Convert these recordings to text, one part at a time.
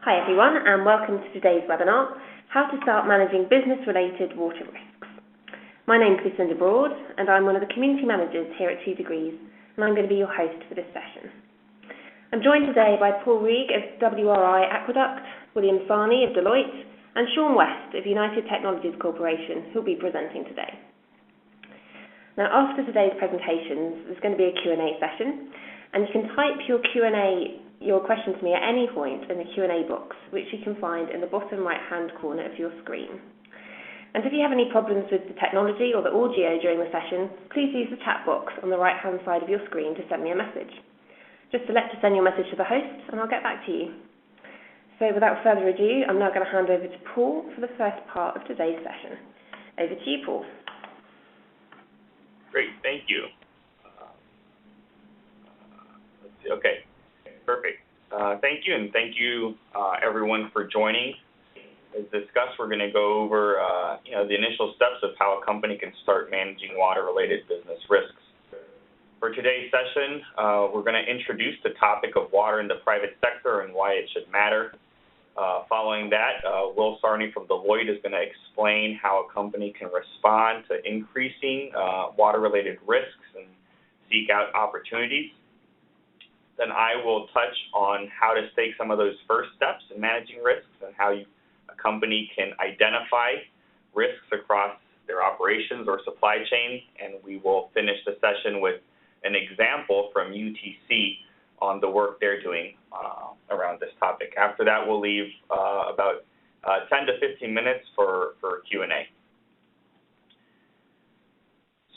Hi everyone, and welcome to today's webinar, How to Start Managing Business-Related Water Risks. My name is Lucinda Broad, and I'm one of the community managers here at 2 Degrees, and I'm going to be your host for this session. I'm joined today by Paul Reig of WRI Aqueduct, William Sarney of Deloitte, and Sean West of United Technologies Corporation, who'll be presenting today. Now, after today's presentations, there's going to be a Q&A session, and you can type your question to me at any point in the Q&A box, which you can find in the bottom right-hand corner of your screen. And if you have any problems with the technology or the audio during the session, please use the chat box on the right-hand side of your screen to send me a message. Just select to send your message to the host, and I'll get back to you. So without further ado, I'm now going to hand over to Paul for the first part of today's session. Over to you, Paul. Great, thank you. Let's see, okay. Perfect. Thank you, and thank you everyone for joining. As discussed, we're going to go over the initial steps of how a company can start managing water-related business risks. For today's session, we're going to introduce the topic of water in the private sector and why it should matter. Following that, Will Sarney from Deloitte is going to explain how a company can respond to increasing water-related risks and seek out opportunities. Then I will touch on how to take some of those first steps in managing risks and how a company can identify risks across their operations or supply chain. And we will finish the session with an example from UTC on the work they're doing around this topic. After that, we'll leave about 10 to 15 minutes for Q&A.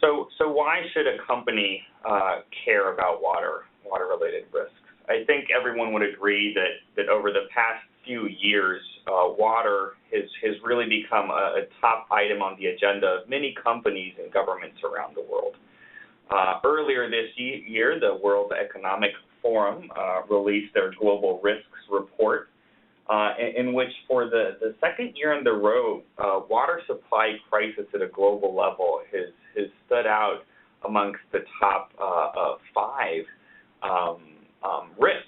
So why should a company care about water-related risks? I think everyone would agree that over the past few years, water has really become a top item on the agenda of many companies and governments around the world. Earlier this year, the World Economic Forum released their Global Risks Report, in which for the second year in a row, water supply crisis at a global level has stood out amongst the top 5 risks,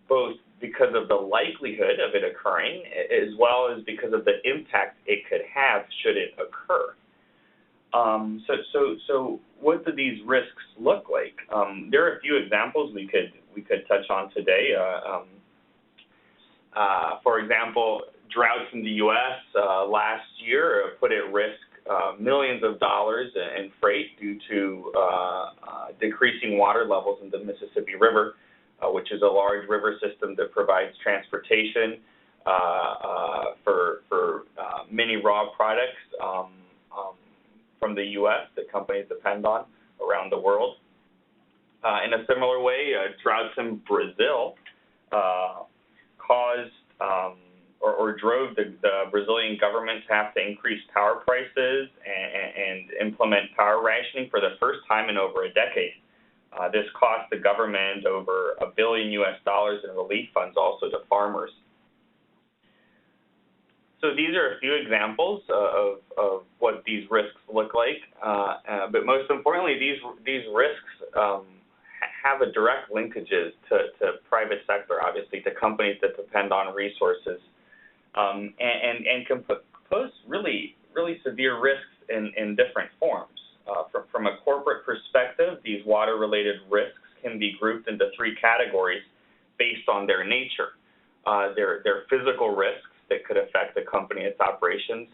both because of the likelihood of it occurring, as well as because of the impact it could have should it occur. So what do these risks look like? There are a few examples we could touch on today. For example, droughts in the U.S. Last year put at risk millions of dollars in freight due to decreasing water levels in the Mississippi River, which is a large river system that provides transportation for many raw products from the U.S. that companies depend on around the world. In a similar way, droughts in Brazil caused or drove the Brazilian government to have to increase power prices and implement power rationing for the first time in over a decade. This cost the government over $1 billion in relief funds also to farmers. So these are a few examples of what these risks look like, but most importantly, these risks have a direct linkages to private sector, obviously, to companies that depend on resources, and can pose really severe risks in different forms. From a corporate perspective, these water-related risks can be grouped into 3 categories based on their nature. They're physical risks that could affect the company, its operations,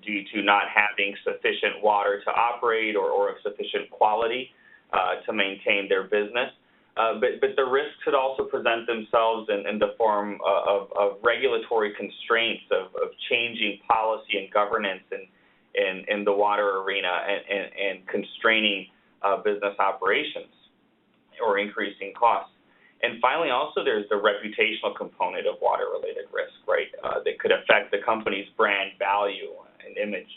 due to not having sufficient water to operate or of sufficient quality to maintain their business. But the risks could also present themselves in the form of regulatory constraints, of changing policy and governance in the water arena and constraining business operations or increasing costs. And finally, also, there's the reputational component of water-related risk, right, that could affect the company's brand value and image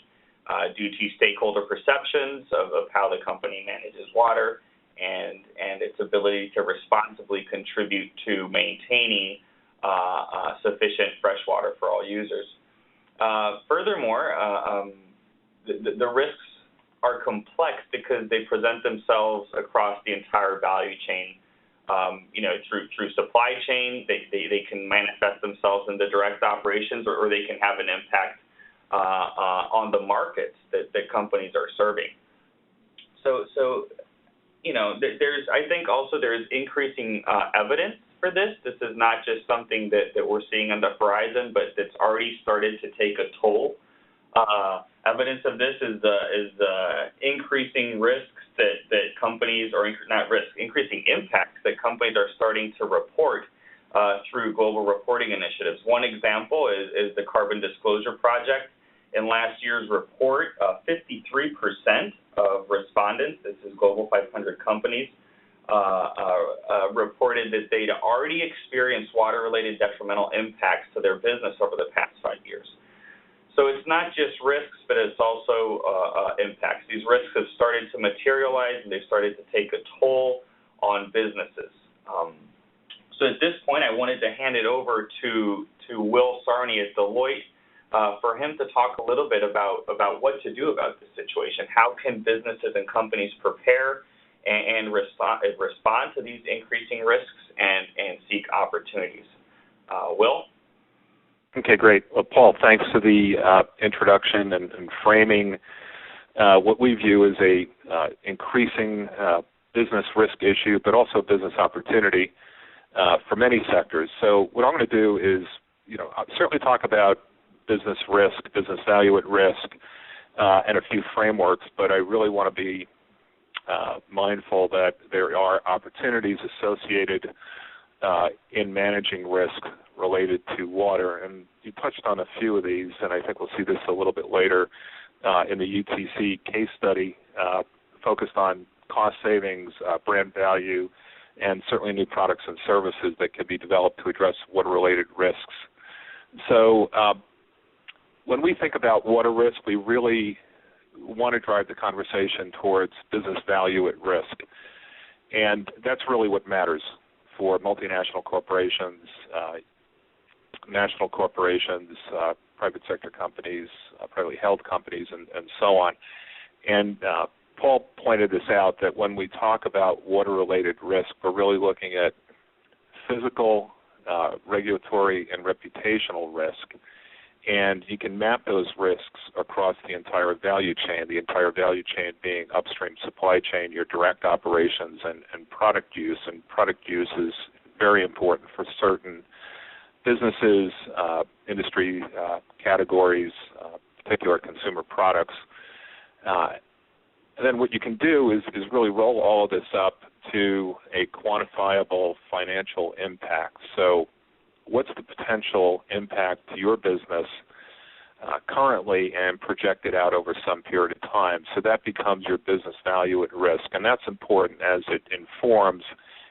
due to stakeholder perceptions of how the company manages water and its ability to responsibly contribute to maintaining sufficient fresh water for all users. Furthermore, the risks are complex because they present themselves across the entire value chain through supply chain. They can manifest themselves in the direct operations, or they can have an impact on the markets that companies are serving. So I think also there is increasing evidence for this. This is not just something that we're seeing on the horizon, but that's already started to take a toll. Evidence of this is increasing risks that companies, or not risks, increasing impacts that companies are starting to report through global reporting initiatives. One example is the Carbon Disclosure Project. In last year's report, 53% of respondents, this is Global 500 companies, reported that they'd already experienced water-related detrimental impacts to their business over the past 5 years. So it's not just risks, but it's also impacts. These risks have started to materialize, and they've started to take a toll on businesses. So at this point, I wanted to hand it over to Will Sarney at Deloitte for him to talk a little bit about what to do about this situation. How can businesses and companies prepare and respond to these increasing risks and seek opportunities? Will? Okay, great. Well, Paul, thanks for the introduction and framing what we view as a increasing business risk issue, but also business opportunity for many sectors. So what I'm going to do is, certainly talk about business risk, business value at risk, and a few frameworks, but I really want to be mindful that there are opportunities associated in managing risk related to water. And you touched on a few of these, and I think we'll see this a little bit later in the UTC case study, focused on cost savings, brand value, and certainly new products and services that can be developed to address water-related risks. So when we think about water risk, we really want to drive the conversation towards business value at risk. And that's really what matters for multinational corporations, national corporations, private sector companies, privately held companies, and so on. And Paul pointed this out, that when we talk about water-related risk, we're really looking at physical, regulatory, and reputational risk. And you can map those risks across the entire value chain being upstream supply chain, your direct operations, and product use. And product use is very important for certain businesses, industry categories, particular consumer products. And then what you can do is really roll all of this up to a quantifiable financial impact. So what's the potential impact to your business currently and projected out over some period of time? So that becomes your business value at risk. And that's important as it informs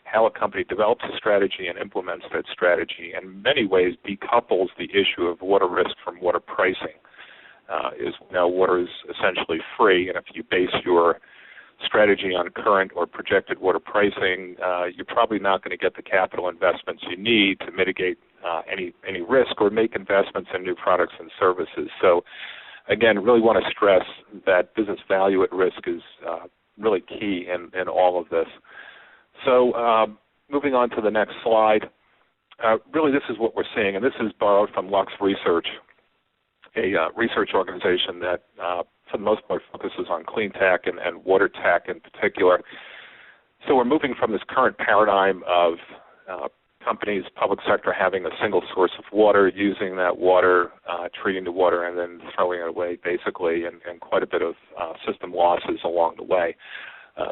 how a company develops a strategy and implements that strategy, and in many ways decouples the issue of water risk from water pricing. Water is essentially free, and if you base your strategy on current or projected water pricing, you're probably not going to get the capital investments you need to mitigate any risk or make investments in new products and services. So, again, really want to stress that business value at risk is really key in all of this. So moving on to the next slide, really this is what we're seeing, and this is borrowed from Lux Research, a research organization that for the most part focuses on clean tech and water tech in particular. So we're moving from this current paradigm of companies, public sector having a single source of water, using that water, treating the water, and then throwing it away basically, and quite a bit of system losses along the way.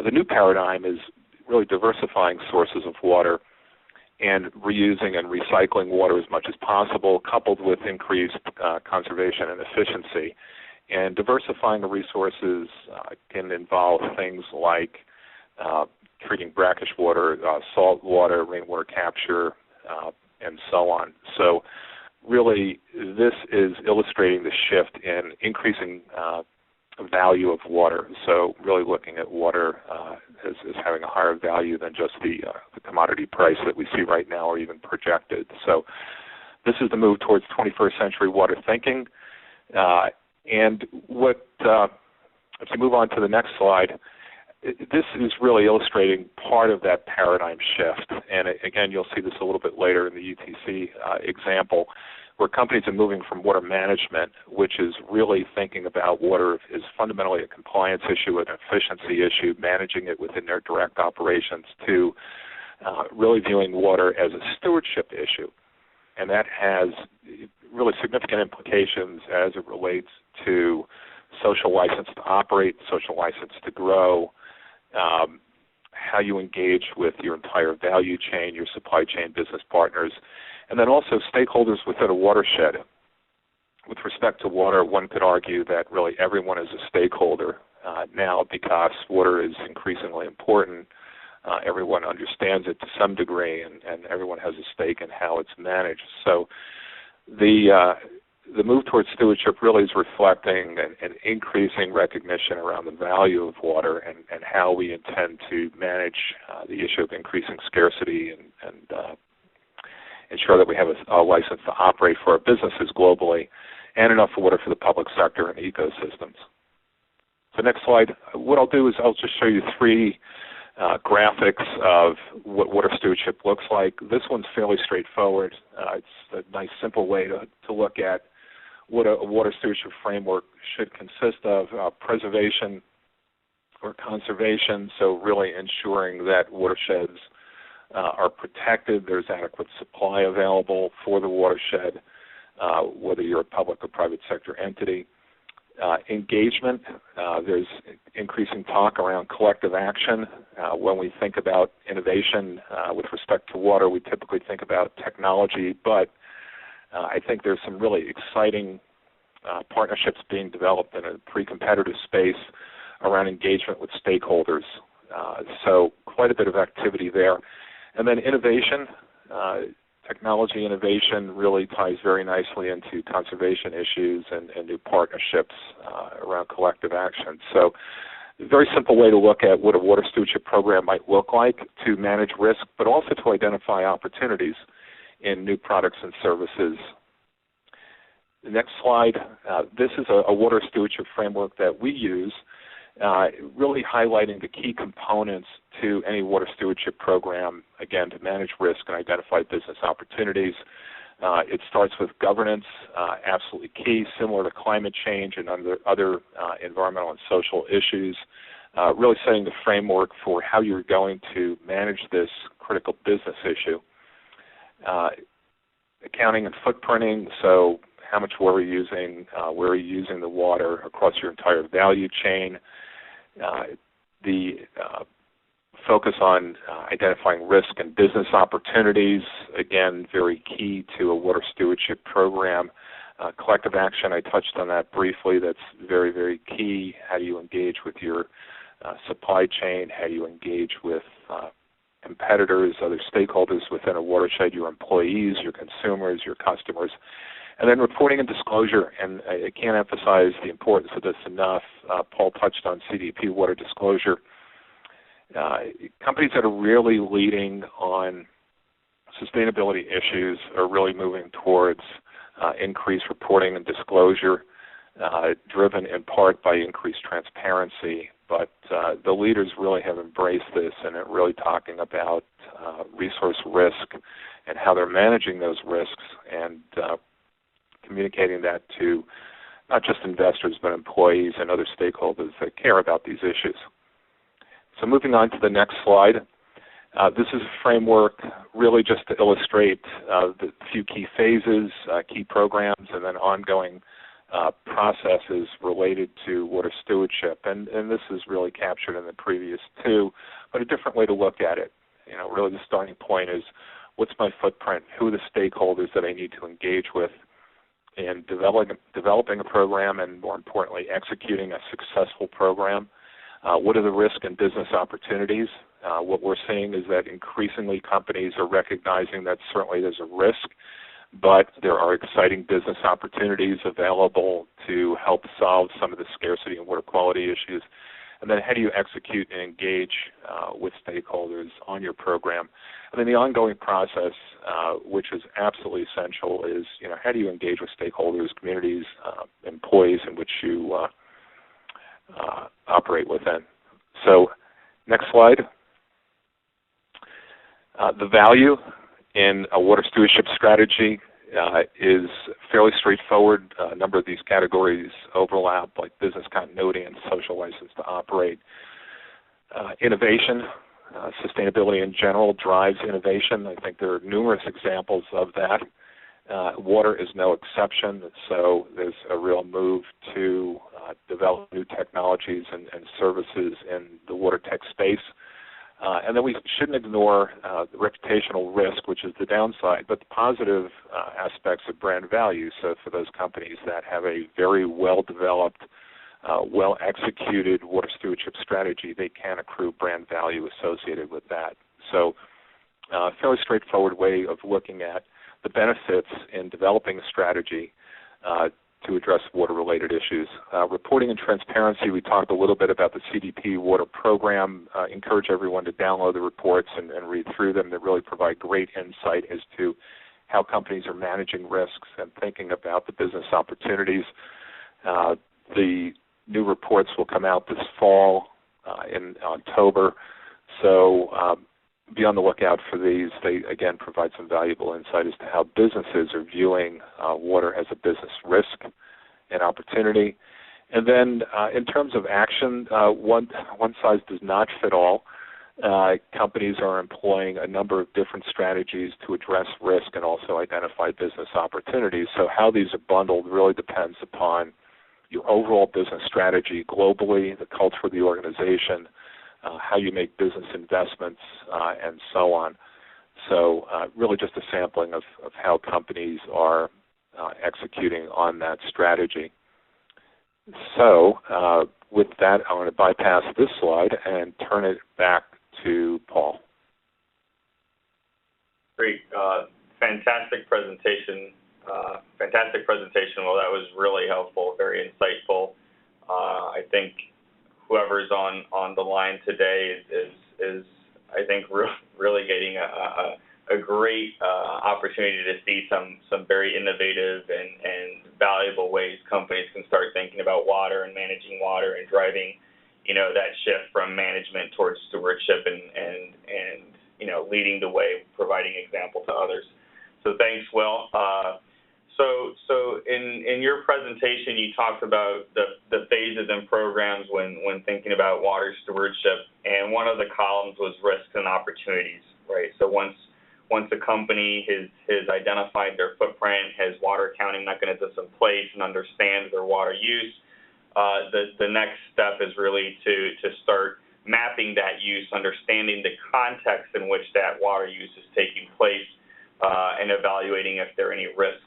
The new paradigm is really diversifying sources of water and reusing and recycling water as much as possible, coupled with increased conservation and efficiency. And diversifying the resources can involve things like treating brackish water, salt water, rainwater capture, and so on. So really, this is illustrating the shift in increasing value of water. So really looking at water as having a higher value than just the commodity price that we see right now or even projected. So this is the move towards 21st century water thinking. And if you move on to the next slide, this is really illustrating part of that paradigm shift. And again, you'll see this a little bit later in the UTC example, where companies are moving from water management, which is really thinking about water as fundamentally a compliance issue, an efficiency issue, managing it within their direct operations, to really viewing water as a stewardship issue. And that has really significant implications as it relates to social license to operate, social license to grow, how you engage with your entire value chain, your supply chain business partners, and then also stakeholders within a watershed. With respect to water, one could argue that really everyone is a stakeholder now, because water is increasingly important. Everyone understands it to some degree, and everyone has a stake in how it's managed. So the move towards stewardship really is reflecting an increasing recognition around the value of water and how we intend to manage the issue of increasing scarcity and ensure that we have a license to operate for our businesses globally and enough water for the public sector and ecosystems. So next slide. What I'll do is I'll just show you three graphics of what water stewardship looks like. This one's fairly straightforward. It's a nice, simple way to look at what a water stewardship framework should consist of: preservation or conservation, so really ensuring that watersheds are protected, there's adequate supply available for the watershed, whether you're a public or private sector entity. Engagement, there's increasing talk around collective action. When we think about innovation with respect to water, we typically think about technology, but I think there's some really exciting partnerships being developed in a pre-competitive space around engagement with stakeholders. So quite a bit of activity there. And then innovation, technology innovation really ties very nicely into conservation issues and new partnerships around collective action. So a very simple way to look at what a water stewardship program might look like to manage risk, but also to identify opportunities in new products and services. The next slide, this is a water stewardship framework that we use, really highlighting the key components to any water stewardship program, again, to manage risk and identify business opportunities. It starts with governance, absolutely key, similar to climate change and other environmental and social issues, really setting the framework for how you're going to manage this critical business issue. Accounting and footprinting, so how much water are you using, where are you using the water across your entire value chain. The focus on identifying risk and business opportunities, again, very key to a water stewardship program. Collective action, I touched on that briefly. That's very, very key. How do you engage with your supply chain? How do you engage with competitors, other stakeholders within a watershed, your employees, your consumers, your customers? And then reporting and disclosure, and I can't emphasize the importance of this enough. Paul touched on CDP water disclosure. Companies that are really leading on sustainability issues are really moving towards increased reporting and disclosure, driven in part by increased transparency. But the leaders really have embraced this and are really talking about resource risk and how they're managing those risks and communicating that to not just investors but employees and other stakeholders that care about these issues. So moving on to the next slide. This is a framework really just to illustrate the few key phases, key programs, and then ongoing processes related to water stewardship. And this is really captured in the previous two, but a different way to look at it. You know, really the starting point is, what's my footprint? Who are the stakeholders that I need to engage with in developing a program and, more importantly, executing a successful program? What are the risk and business opportunities? What we're seeing is that increasingly companies are recognizing that certainly there's a risk, but there are exciting business opportunities available to help solve some of the scarcity and water quality issues. And then how do you execute and engage with stakeholders on your program? And then the ongoing process, which is absolutely essential, is, you know, how do you engage with stakeholders, communities, employees in which you operate within. So Next slide. The value in a water stewardship strategy is fairly straightforward. A number of these categories overlap, like business continuity and social license to operate. Innovation, sustainability in general drives innovation. I think there are numerous examples of that. Water is no exception, so there's a real move to develop new technologies and services in the water tech space. And then we shouldn't ignore the reputational risk, which is the downside, but the positive aspects of brand value. So for those companies that have a very well-developed, well-executed water stewardship strategy, they can accrue brand value associated with that. So a fairly straightforward way of looking at the benefits in developing a strategy to address water-related issues. Reporting and transparency, we talked a little bit about the CDP water program. Encourage everyone to download the reports and read through them. They really provide great insight as to how companies are managing risks and thinking about the business opportunities. The new reports will come out this fall in October. So be on the lookout for these. They, again, provide some valuable insight as to how businesses are viewing water as a business risk and opportunity. And then in terms of action, one size does not fit all. Companies are employing a number of different strategies to address risk and also identify business opportunities. So how these are bundled really depends upon your overall business strategy globally, the culture of the organization, how you make business investments, and so on. So really just a sampling of how companies are executing on that strategy. So with that, I want to bypass this slide and turn it back to Paul. Great. Fantastic presentation. Well, that was really helpful, very insightful. I think whoever's on the line today is I think really getting a great opportunity to see some very innovative and valuable ways companies can start thinking about water and managing water and driving, that shift from management towards stewardship and leading the way, providing example to others. So thanks, Will. So in your presentation, you talked about the phases and programs when thinking about water stewardship, and one of the columns was risks and opportunities, right? So once a company has identified their footprint, has water accounting mechanisms in place, and understands their water use, the next step is really to start mapping that use, understanding the context in which that water use is taking place, and evaluating if there are any risks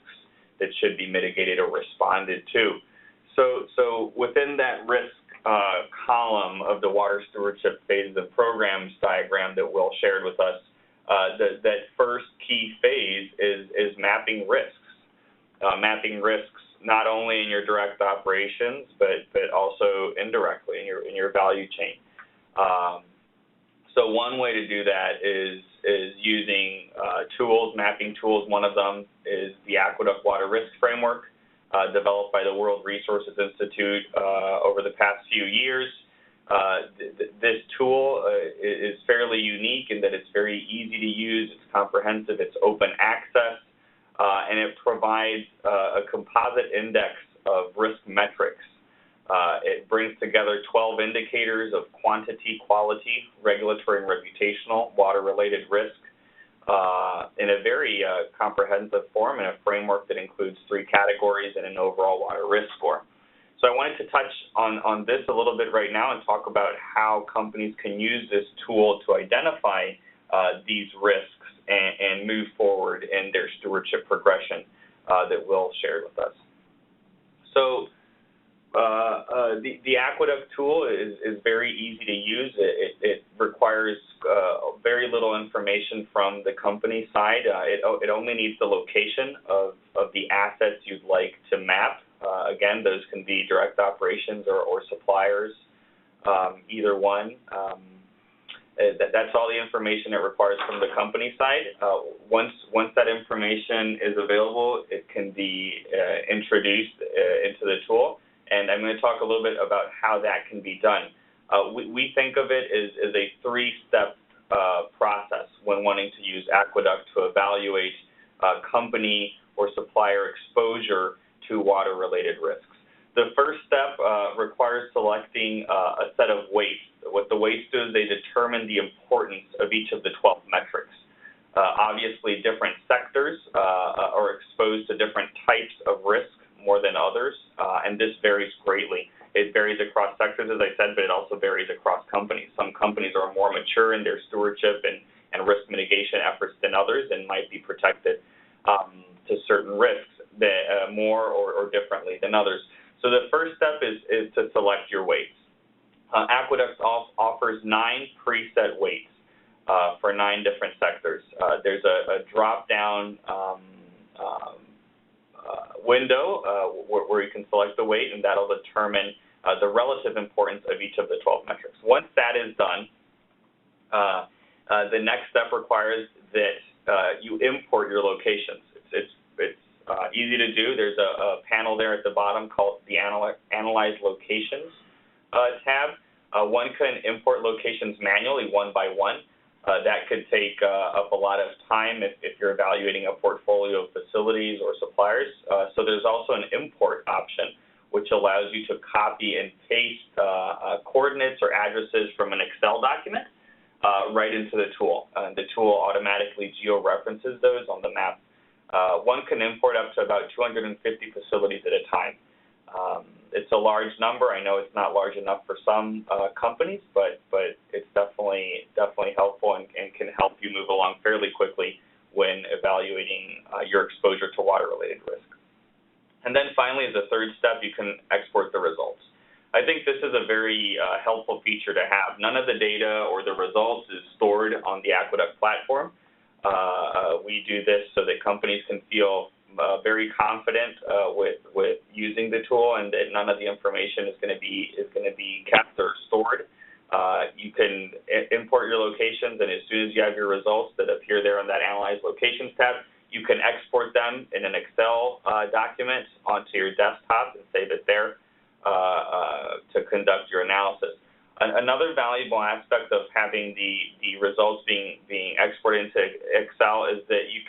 that should be mitigated or responded to. So within that risk column of the water stewardship phases and programs diagram that Will shared with us, that first key phase is mapping risks. Mapping risks not only in your direct operations, but also indirectly in your value chain. So one way to do that is using tools, mapping tools. One of them is the Aqueduct Water Risk Framework, developed by the World Resources Institute over the past few years. This tool is fairly unique in that it's very easy to use, it's comprehensive, it's open access, and it provides a composite index of risk metrics. It brings together 12 indicators of quantity, quality, regulatory, and reputational water-related risk in a very comprehensive form and a framework that includes 3 categories and an overall water risk score. So I wanted to touch on this a little bit right now and talk about how companies can use this tool to identify these risks and move forward in their stewardship progression that Will shared with us. So the Aqueduct tool is very easy to use. It requires very little information from the company side. It only needs the location of the assets you'd like to map. Again, those can be direct operations or suppliers, either one. That's all the information it requires from the company side. Once that information is available, it can be introduced into the tool. And I'm going to talk a little bit about how that can be done. We think of it as a three-step process when wanting to use Aqueduct to evaluate company or supplier exposure to water-related risks. The first step requires selecting a set of weights. What the weights do is they determine the importance of each of the 12 metrics. Obviously, different sectors are exposed to different types of risk more than others, and this varies greatly. It varies across sectors, as I said, but it also varies across companies. Some companies are more mature in their stewardship and risk mitigation efforts than others and might be protected to certain risks that, more or differently than others. So the first step is to select your weights. Aqueduct offers 9 preset weights for 9 different sectors. There's a drop-down window where you can select the weight, and that'll determine the relative importance of each of the 12 metrics. Once that is done, the next step requires that you import your locations. It's easy to do. There's a panel there at the bottom called the Analyze Locations tab. One can import locations manually, one by one. That could take up a lot of time if you're evaluating a portfolio of facilities or suppliers. So there's also an import option, which allows you to copy and paste coordinates or addresses from an Excel document right into the tool. The tool automatically geo-references those on the map. One can import up to about 250 facilities at a time. It's a large number. I know it's not large enough for some companies, but it's definitely helpful and can help you move along fairly quickly when evaluating your exposure to water-related risk. And then finally, as a third step, you can export the results. I think this is a very helpful feature to have. None of the data or the results is stored on the Aqueduct platform. We do this so that companies can feel very confident with using the tool, and that none of the information is going to be kept or stored. You can import your locations, and as soon as you have your results that appear there on that Analyze Locations tab, you can export them in an Excel document onto your desktop and save it there to conduct your analysis. Another valuable aspect of having the results being exported into Excel is that you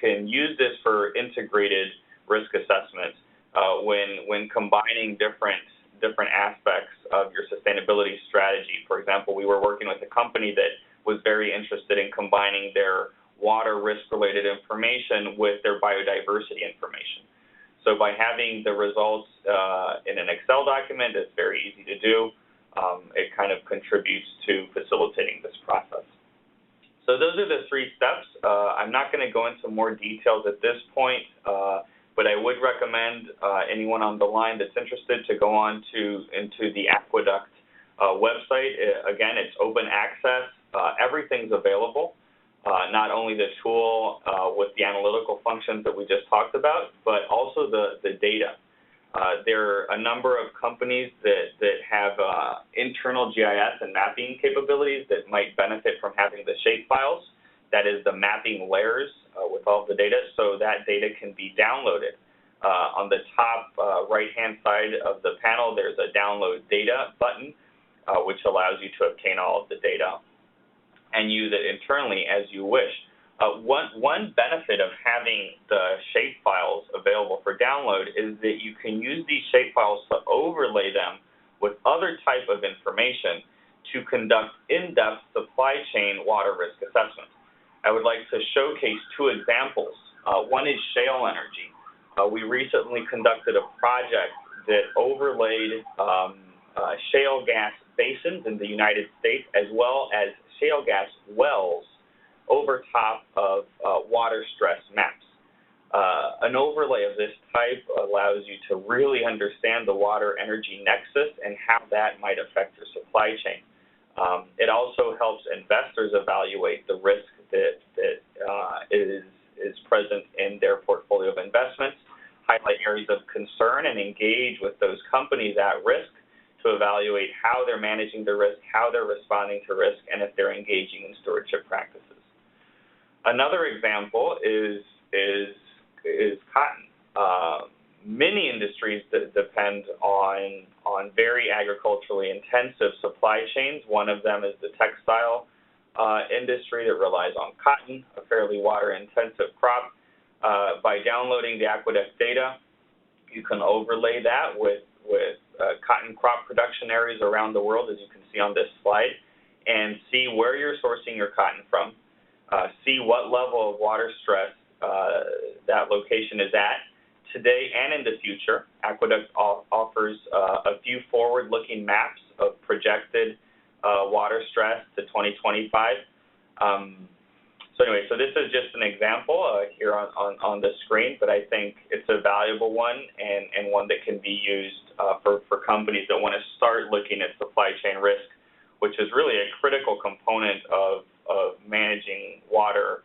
can use this for integrated risk assessment when combining different aspects of your sustainability strategy. For example, we were working with a company that was very interested in combining their water risk-related information with their biodiversity information. So by having the results in an Excel document, it's very easy to do. It kind of contributes to facilitating this process. So those are the 3 steps. I'm not going to go into more details at this point, but I would recommend anyone on the line that's interested to go on into the Aqueduct website. Again, it's open access. Everything's available, not only the tool with the analytical functions that we just talked about, but also the data. There are a number of companies that have internal GIS and mapping capabilities that might benefit from having the shapefiles, that is the mapping layers with all the data, so that data can be downloaded. On the top right-hand side of the panel, there's a Download Data button, which allows you to obtain all of the data and use it internally as you wish. One benefit of having the shapefiles available for download is that you can use these shapefiles to overlay them with other type of information to conduct in-depth supply chain water risk assessment. I would like to showcase 2 examples. One is shale energy. We recently conducted a project that overlaid shale gas basins in the United States as well as shale gas wells over top of water stress maps. An overlay of this type allows you to really understand the water-energy nexus and how that might affect your supply chain. It also helps investors evaluate the risk that is present in their portfolio of investments, highlight areas of concern, and engage with those companies at risk to evaluate how they're managing the risk, how they're responding to risk, and if they're engaging in stewardship practices. Another example is cotton. many industries that depend on very agriculturally intensive supply chains. One of them is the textile industry that relies on cotton, a fairly water-intensive crop. By downloading the Aqueduct data, you can overlay that with cotton crop production areas around the world, as you can see on this slide, and see where you're sourcing your cotton from, see what level of water stress that location is at today and in the future. Aqueduct offers a few forward-looking maps of projected water stress to 2025. So anyway, so this is just an example here on the screen, but I think it's a valuable one and one that can be used for companies that want to start looking at supply chain risk, which is really a critical component of managing water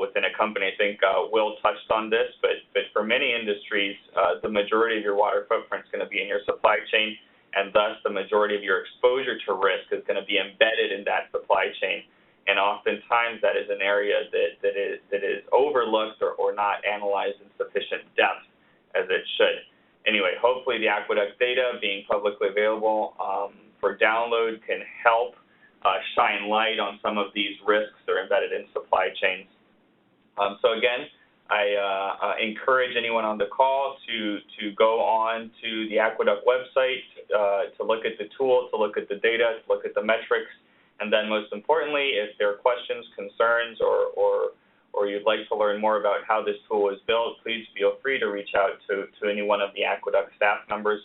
within a company. I think Will touched on this, but for many industries, the majority of your water footprint is going to be in your supply chain, and thus the majority of your exposure to risk is going to be embedded in that supply chain. And oftentimes that is an area that is overlooked or not analyzed in sufficient depth as it should. Anyway, hopefully the Aqueduct data being publicly available for download can help shine light on some of these risks that are embedded in supply chains. So again, I encourage anyone on the call to go on to the Aqueduct website, to look at the tool, to look at the data, to look at the metrics. And then most importantly, if there are questions, concerns, or you'd like to learn more about how this tool is built, please feel free to reach out to any one of the Aqueduct staff members.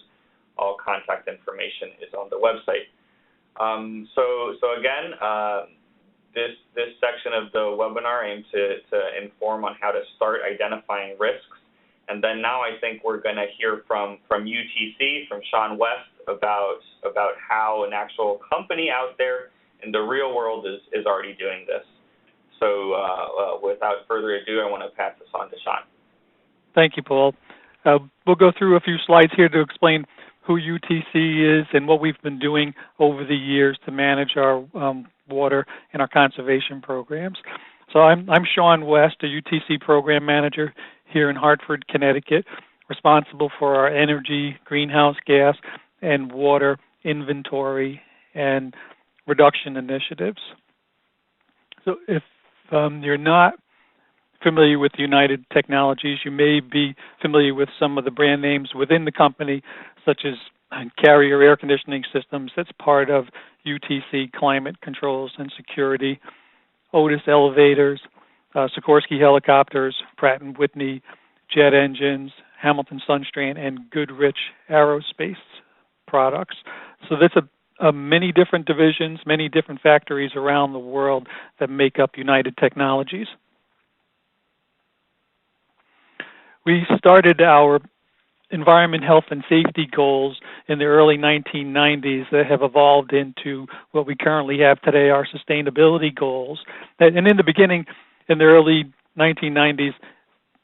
All contact information is on the website. So again, this section of the webinar aims to inform on how to start identifying risks. And then now I think we're going to hear from UTC, from Sean West, about how an actual company out there in the real world is already doing this. So without further ado, I want to pass this on to Sean. Thank you, Paul. We'll go through a few slides here to explain who UTC is and what we've been doing over the years to manage our water and our conservation programs. So I'm Sean West, a UTC program manager here in Hartford, Connecticut, responsible for our energy, greenhouse gas, and water inventory and reduction initiatives. So if you're not familiar with United Technologies, you may be familiar with some of the brand names within the company, such as Carrier Air Conditioning Systems, that's part of UTC Climate Controls and Security, Otis Elevators, Sikorsky Helicopters, Pratt & Whitney Jet Engines, Hamilton Sunstrand, and Goodrich Aerospace products. So that's many different divisions, many different factories around the world that make up United Technologies. We started our environment, health, and safety goals in the early 1990s that have evolved into what we currently have today, our sustainability goals. And in the beginning, in the early 1990s,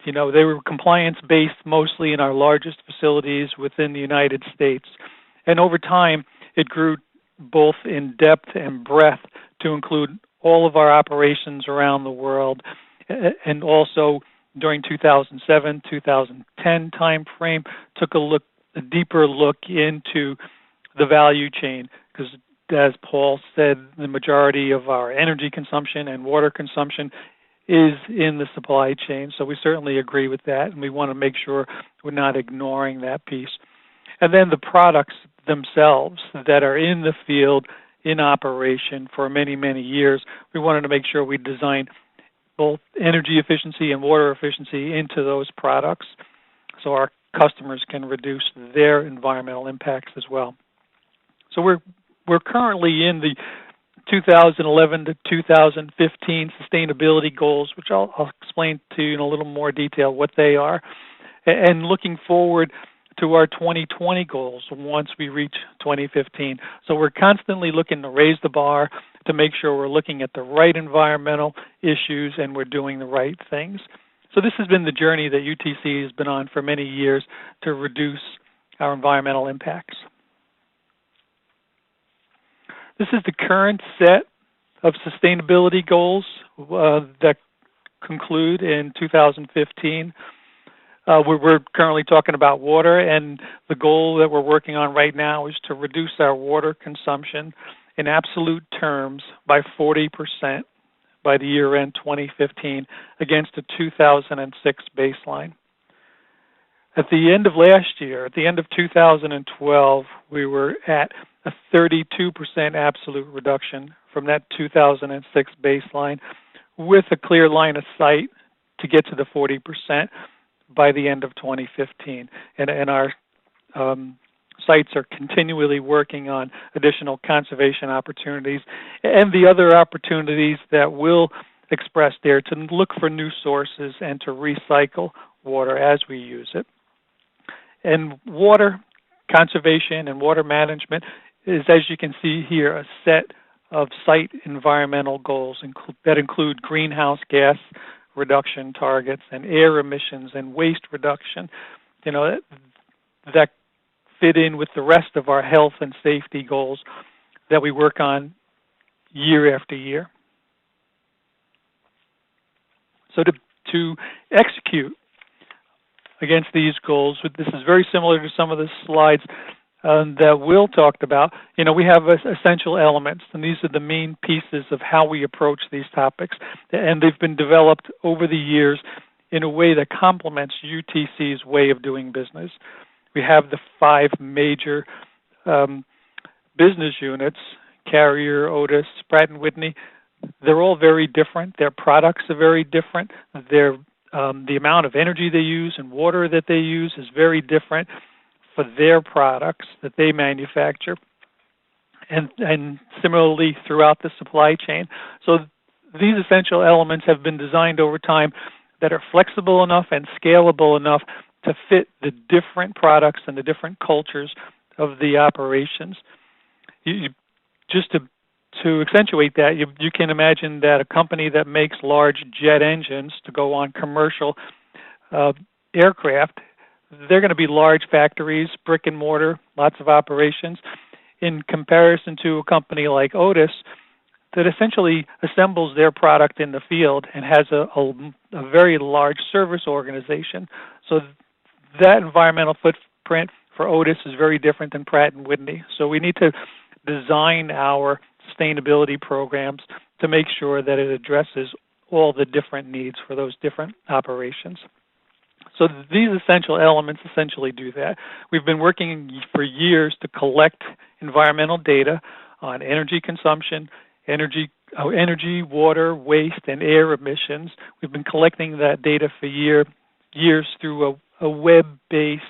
they were compliance-based mostly in our largest facilities within the United States. And over time, it grew both in depth and breadth to include all of our operations around the world, and also during 2007, 2010 timeframe, took a deeper look into the value chain, because as Paul said, the majority of our energy consumption and water consumption is in the supply chain. So we certainly agree with that, and we want to make sure we're not ignoring that piece. And then the products themselves that are in the field, in operation for many, many years, we wanted to make sure we design both energy efficiency and water efficiency into those products so our customers can reduce their environmental impacts as well. So we're currently in the 2011 to 2015 sustainability goals, which I'll explain to you in a little more detail what they are, and looking forward to our 2020 goals once we reach 2015. So we're constantly looking to raise the bar to make sure we're looking at the right environmental issues and we're doing the right things. So this has been the journey that UTC has been on for many years to reduce our environmental impacts. This is the current set of sustainability goals that conclude in 2015. We're currently talking about water, and the goal that we're working on right now is to reduce our water consumption in absolute terms by 40% by the year end 2015 against a 2006 baseline. At the end of last year, at the end of 2012, we were at a 32% absolute reduction from that 2006 baseline, with a clear line of sight to get to the 40% by the end of 2015. And our sites are continually working on additional conservation opportunities and the other opportunities that we'll express there to look for new sources and to recycle water as we use it. And water conservation and water management is, as you can see here, a set of site environmental goals that include greenhouse gas reduction targets and air emissions and waste reduction, that fit in with the rest of our health and safety goals that we work on year after year. So to execute against these goals, this is very similar to some of the slides that Will talked about. We have essential elements, and these are the main pieces of how we approach these topics, and they've been developed over the years in a way that complements UTC's way of doing business. We have the 5 major business units: Carrier, Otis, Pratt & Whitney. They're all very different. Their products are very different. The amount of energy they use and water that they use is very different for their products that they manufacture, and similarly throughout the supply chain. So these essential elements have been designed over time that are flexible enough and scalable enough to fit the different products and the different cultures of the operations. Just to accentuate that, you can imagine that a company that makes large jet engines to go on commercial aircraft, they're going to be large factories, brick and mortar, lots of operations, in comparison to a company like Otis that essentially assembles their product in the field and has a very large service organization. So that environmental footprint for Otis is very different than Pratt & Whitney. So we need to design our sustainability programs to make sure that it addresses all the different needs for those different operations. So these essential elements essentially do that. We've been working for years to collect environmental data on energy consumption, energy, water, waste, and air emissions. We've been collecting that data for years through a web-based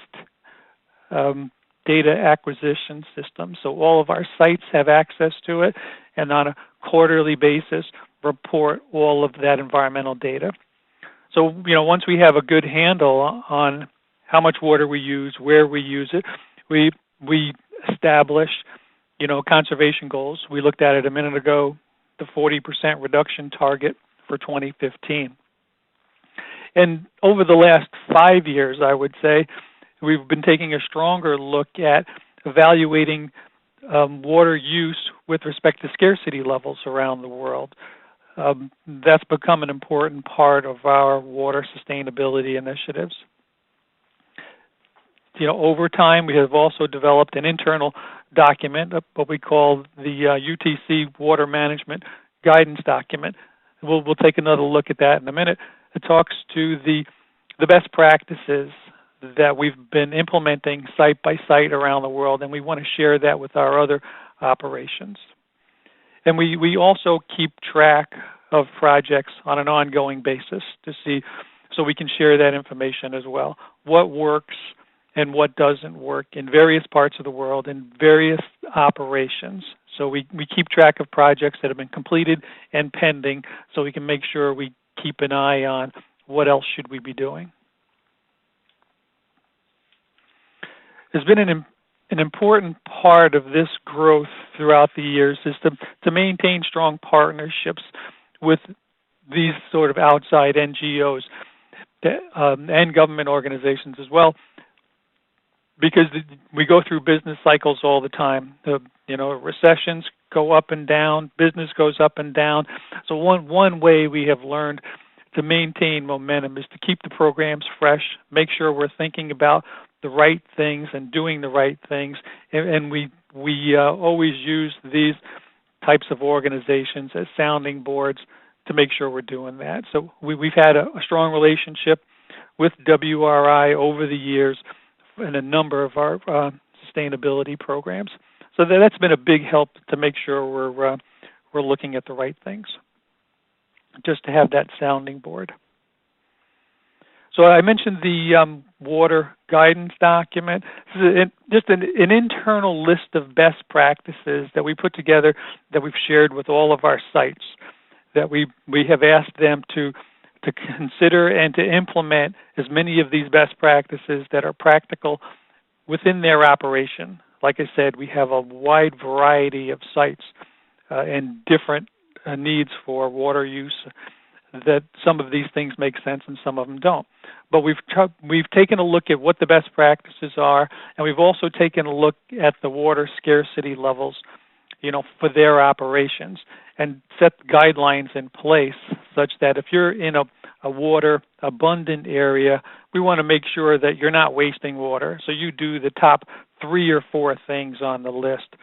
data acquisition system. So all of our sites have access to it, and on a quarterly basis report all of that environmental data. So, once we have a good handle on how much water we use, where we use it, we establish, conservation goals. We looked at it a minute ago, the 40% reduction target for 2015. And over the last 5 years, I would say, we've been taking a stronger look at evaluating water use with respect to scarcity levels around the world. That's become an important part of our water sustainability initiatives. Over time, we have also developed an internal document, what we call the UTC Water Management Guidance Document. We'll take another look at that in a minute. It talks to the best practices that we've been implementing site by site around the world, and we want to share that with our other operations. And we also keep track of projects on an ongoing basis to see, so we can share that information as well. What works and what doesn't work in various parts of the world, in various operations. So we keep track of projects that have been completed and pending, so we can make sure we keep an eye on what else should we be doing. There's been an important part of this growth throughout the years is to maintain strong partnerships with these sort of outside NGOs and government organizations as well, because we go through business cycles all the time. Recessions go up and down, business goes up and down. So one way we have learned to maintain momentum is to keep the programs fresh, make sure we're thinking about the right things and doing the right things, and we always use these types of organizations as sounding boards to make sure we're doing that. So we've had a strong relationship with WRI over the years in a number of our sustainability programs. So that's been a big help to make sure we're looking at the right things, just to have that sounding board. So I mentioned the water guidance document. This is just an internal list of best practices that we put together that we've shared with all of our sites, that we have asked them to consider and to implement as many of these best practices that are practical within their operation. Like I said, we have a wide variety of sites and different needs for water use, that some of these things make sense and some of them don't. But we've taken a look at what the best practices are, and we've also taken a look at the water scarcity levels, for their operations, and set guidelines in place such that if you're in a water abundant area, we want to make sure that you're not wasting water. So you do the top 3 or 4 things on the list.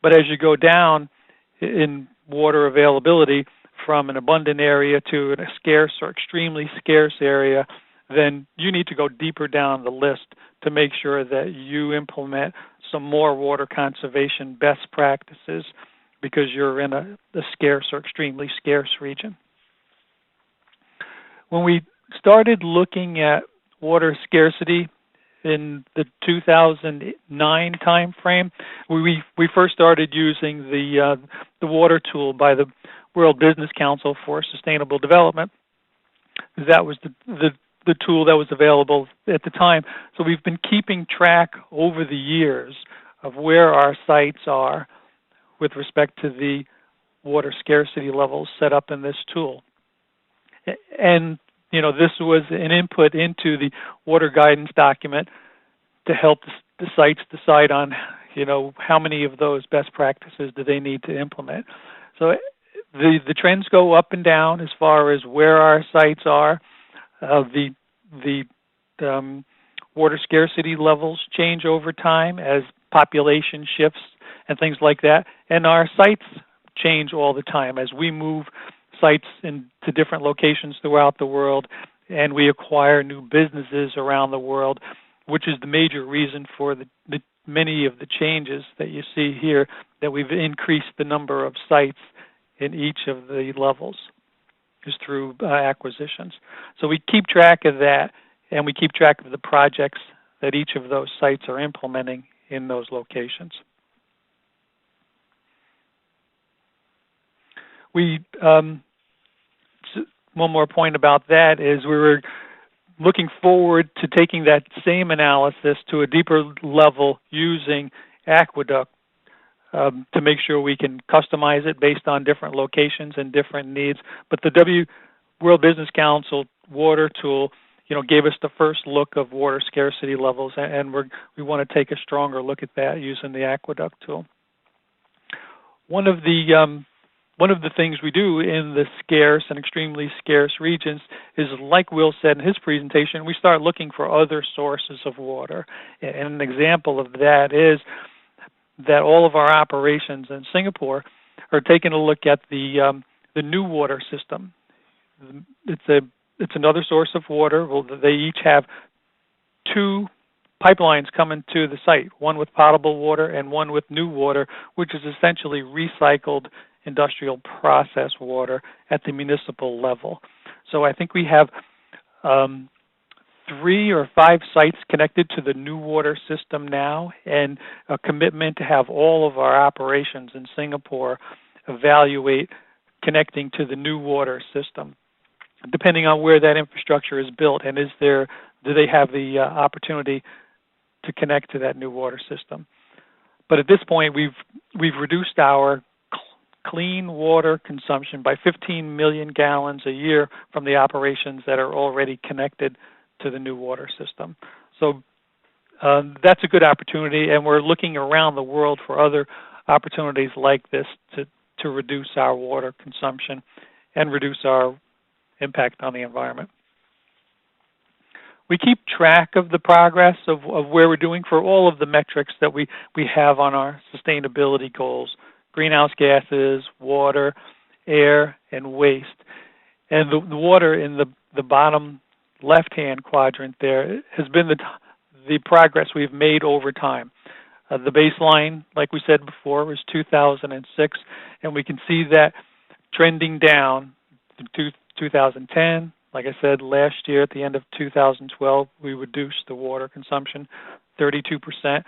But as you go down in water availability from an abundant area to a scarce or extremely scarce area, then you need to go deeper down the list to make sure that you implement some more water conservation best practices because you're in a scarce or extremely scarce region. When we started looking at water scarcity in the 2009 time frame, we first started using the water tool by the World Business Council for Sustainable Development. That was the tool that was available at the time. So we've been keeping track over the years of where our sites are with respect to the water scarcity levels set up in this tool. And, this was an input into the water guidance document to help the sites decide on, how many of those best practices do they need to implement. So the trends go up and down as far as where our sites are. The water scarcity levels change over time as population shifts and things like that, and our sites change all the time as we move sites into different locations throughout the world, and we acquire new businesses around the world, which is the major reason for the many of the changes that you see here, that we've increased the number of sites in each of the levels is through acquisitions. So we keep track of that, and we keep track of the projects that each of those sites are implementing in those locations. One more point about that is we were looking forward to taking that same analysis to a deeper level using Aqueduct to make sure we can customize it based on different locations and different needs. But the World Business Council water tool, gave us the first look of water scarcity levels, and we want to take a stronger look at that using the Aqueduct tool. One of the things we do in the scarce and extremely scarce regions is, like Will said in his presentation, we start looking for other sources of water. And an example of that is that all of our operations in Singapore are taking a look at the new water system. It's another source of water. Well, they each have 2 pipelines coming to the site, one with potable water and one with new water, which is essentially recycled industrial process water at the municipal level. So I think we have 3 or 5 sites connected to the new water system now, and a commitment to have all of our operations in Singapore evaluate connecting to the new water system, depending on where that infrastructure is built, and do they have the opportunity to connect to that new water system. But at this point, we've reduced our clean water consumption by 15 million gallons a year from the operations that are already connected to the new water system. So that's a good opportunity, and we're looking around the world for other opportunities like this to reduce our water consumption and reduce our impact on the environment. We keep track of the progress of where we're doing for all of the metrics that we have on our sustainability goals: greenhouse gases, water, air, and waste. And the water in the bottom left-hand quadrant there has been the progress we've made over time. The baseline, like we said before, was 2006, and we can see that trending down to 2010. Like I said, last year at the end of 2012, we reduced the water consumption 32%,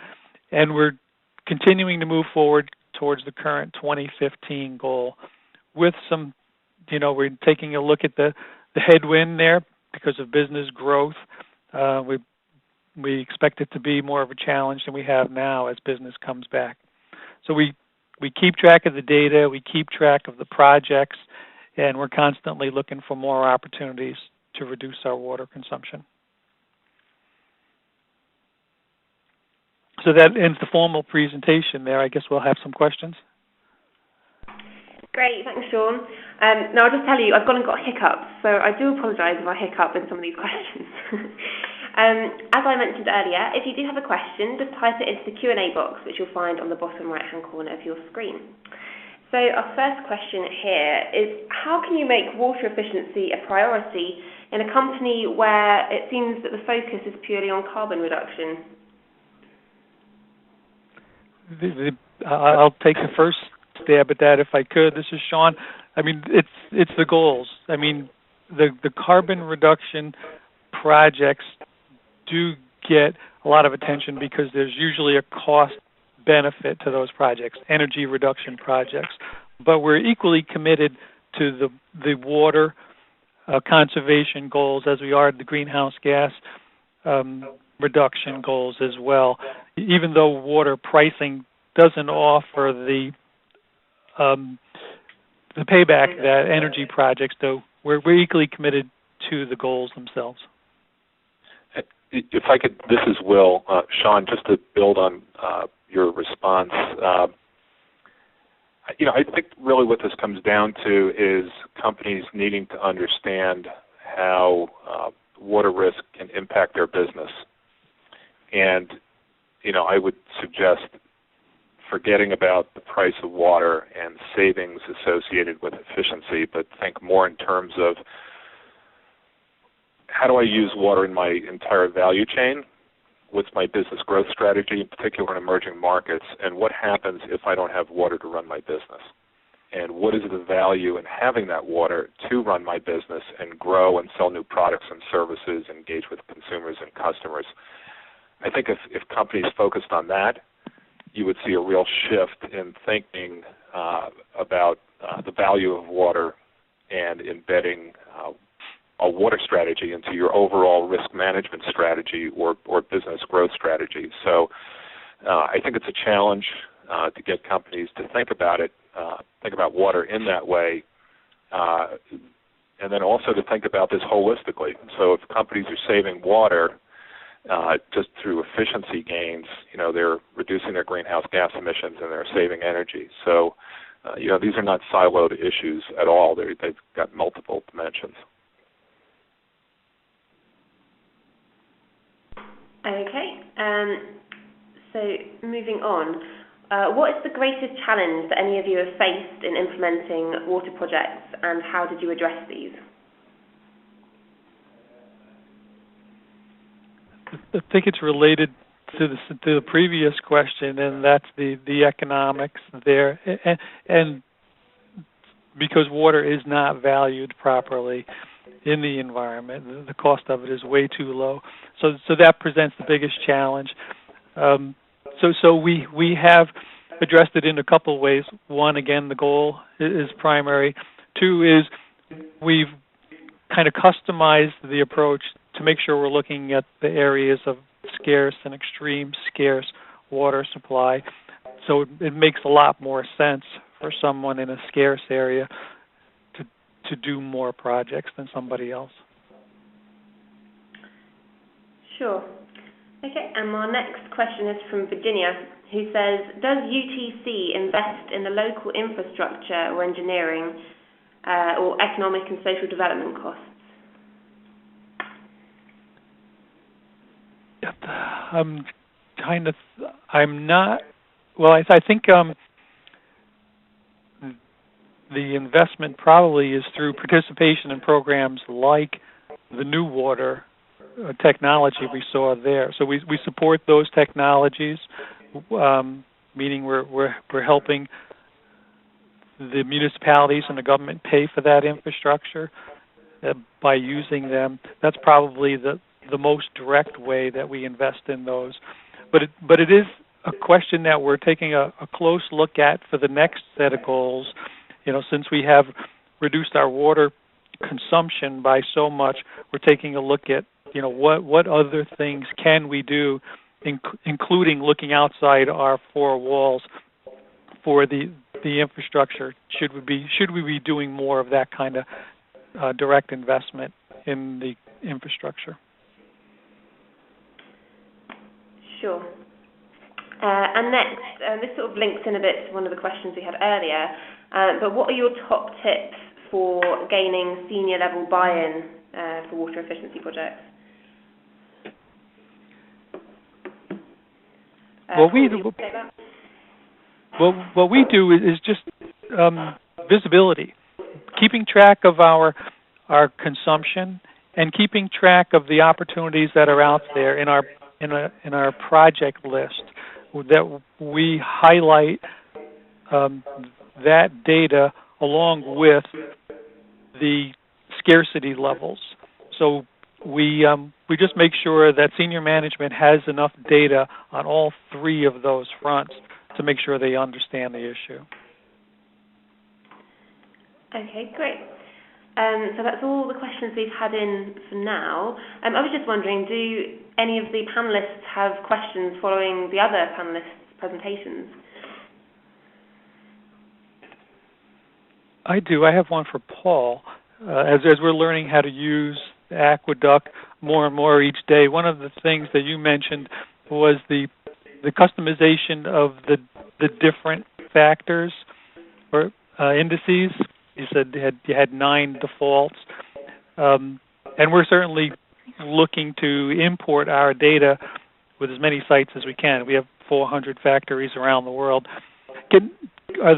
and we're continuing to move forward towards the current 2015 goal with some, we're taking a look at the headwind there because of business growth. We expect it to be more of a challenge than we have now as business comes back. So we keep track of the data, we keep track of the projects, and we're constantly looking for more opportunities to reduce our water consumption. So that ends the formal presentation there. I guess we'll have some questions. Great, thanks, Sean. Now, I'll just tell you, I've gone and got hiccups, so I do apologise if I hiccup in some of these questions. As I mentioned earlier, if you do have a question, just type it into the Q&A box, which you'll find on the bottom right-hand corner of your screen. So our first question here is, how can you make water efficiency a priority in a company where it seems that the focus is purely on carbon reduction? I'll take the first stab at that if I could. This is Sean. I mean, it's the goals. I mean, the carbon reduction projects do get a lot of attention because there's usually a cost benefit to those projects, energy reduction projects. But we're equally committed to the water conservation goals as we are the greenhouse gas reduction goals as well. Even though water pricing doesn't offer the payback that energy projects do, we're equally committed to the goals themselves. If I could, this is Will. Sean, just to build on your response, I think really what this comes down to is companies needing to understand how water risk can impact their business. And, I would suggest forgetting about the price of water and savings associated with efficiency, but think more in terms of how do I use water in my entire value chain? What's my business growth strategy, in particular in emerging markets, and what happens if I don't have water to run my business? And what is the value in having that water to run my business and grow and sell new products and services, engage with consumers and customers? I think if companies focused on that, you would see a real shift in thinking about the value of water and embedding a water strategy into your overall risk management strategy or business growth strategy. So I think it's a challenge to get companies to think about it, think about water in that way, and then also to think about this holistically. So if companies are saving water just through efficiency gains, they're reducing their greenhouse gas emissions and they're saving energy. So, these are not siloed issues at all. They've got multiple dimensions. Okay, so moving on, what is the greatest challenge that any of you have faced in implementing water projects, and how did you address these? I think it's related to the previous question, and that's the economics there, and because water is not valued properly in the environment, the cost of it is way too low. So that presents the biggest challenge. So we have addressed it in a couple ways. One, again, the goal is primary. Two is we've kind of customized the approach to make sure we're looking at the areas of scarce and extreme scarce water supply. So it makes a lot more sense for someone in a scarce area to do more projects than somebody else. Sure. Okay, and our next question is from Virginia, who says, does UTC invest in the local infrastructure or engineering or economic and social development costs? I'm not, well, I think the investment probably is through participation in programs like the New Water technology we saw there. So we support those technologies, meaning we're helping the municipalities and the government pay for that infrastructure by using them. That's probably the most direct way that we invest in those. But it is a question that we're taking a close look at for the next set of goals. Since we have reduced our water consumption by so much, we're taking a look at what other things can we do, including looking outside our four walls for the infrastructure. Should we be doing more of that kind of direct investment in the infrastructure? Sure. And next, this sort of links in a bit to one of the questions we had earlier, but what are your top tips for gaining senior level buy-in for water efficiency projects? What we do is just visibility, keeping track of our consumption and keeping track of the opportunities that are out there in our project list, that we highlight that data along with the scarcity levels. So we just make sure that senior management has enough data on all three of those fronts to make sure they understand the issue. Okay, great. So that's all the questions we've had in for now. I was just wondering, do any of the panelists have questions following the other panelists' presentations? I do. I have one for Paul. As we're learning how to use Aqueduct more and more each day, one of the things that you mentioned was the customization of the different factors or indices. You said you had 9 defaults, and we're certainly looking to import our data with as many sites as we can. We have 400 factories around the world. Are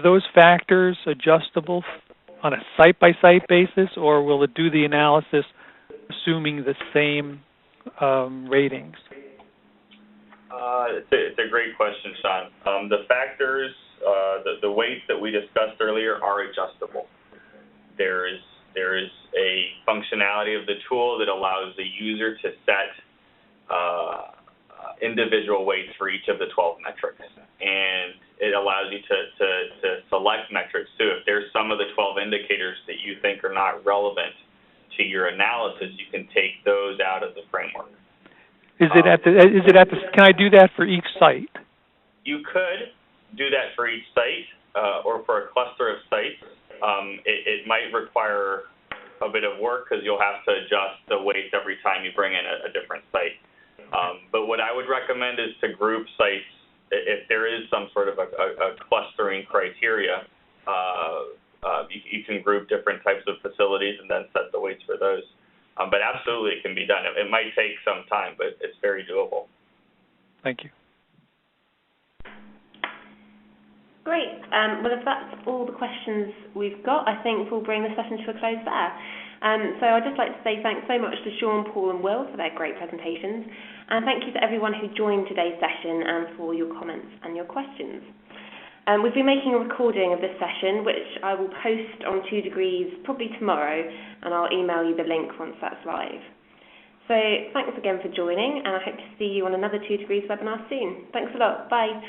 those factors adjustable on a site-by-site basis, or will it do the analysis assuming the same ratings? It's a great question, Sean. The factors, the weights that we discussed earlier are adjustable. There is a functionality of the tool that allows the user to set individual weights for each of the 12 metrics, and it allows you to select metrics too. If there's some of the 12 indicators that you think are not relevant to your analysis, you can take those out of the framework. Can I do that for each site? You could do that for each site or for a cluster of sites. It might require a bit of work because you'll have to adjust the weights every time you bring in a different site. But what I would recommend is to group sites. If there is some sort of a clustering criteria, you can group different types of facilities and then set the weights for those. But absolutely, it can be done. It might take some time, but it's very doable. Thank you. Great. Well, if that's all the questions we've got, I think we'll bring the session to a close there. So I'd just like to say thanks so much to Sean, Paul and Will for their great presentations. And thank you to everyone who joined today's session and for your comments and your questions. We've been making a recording of this session, which I will post on 2 Degrees probably tomorrow, and I'll email you the link once that's live. So thanks again for joining, and I hope to see you on another 2 Degrees webinar soon. Thanks a lot. Bye.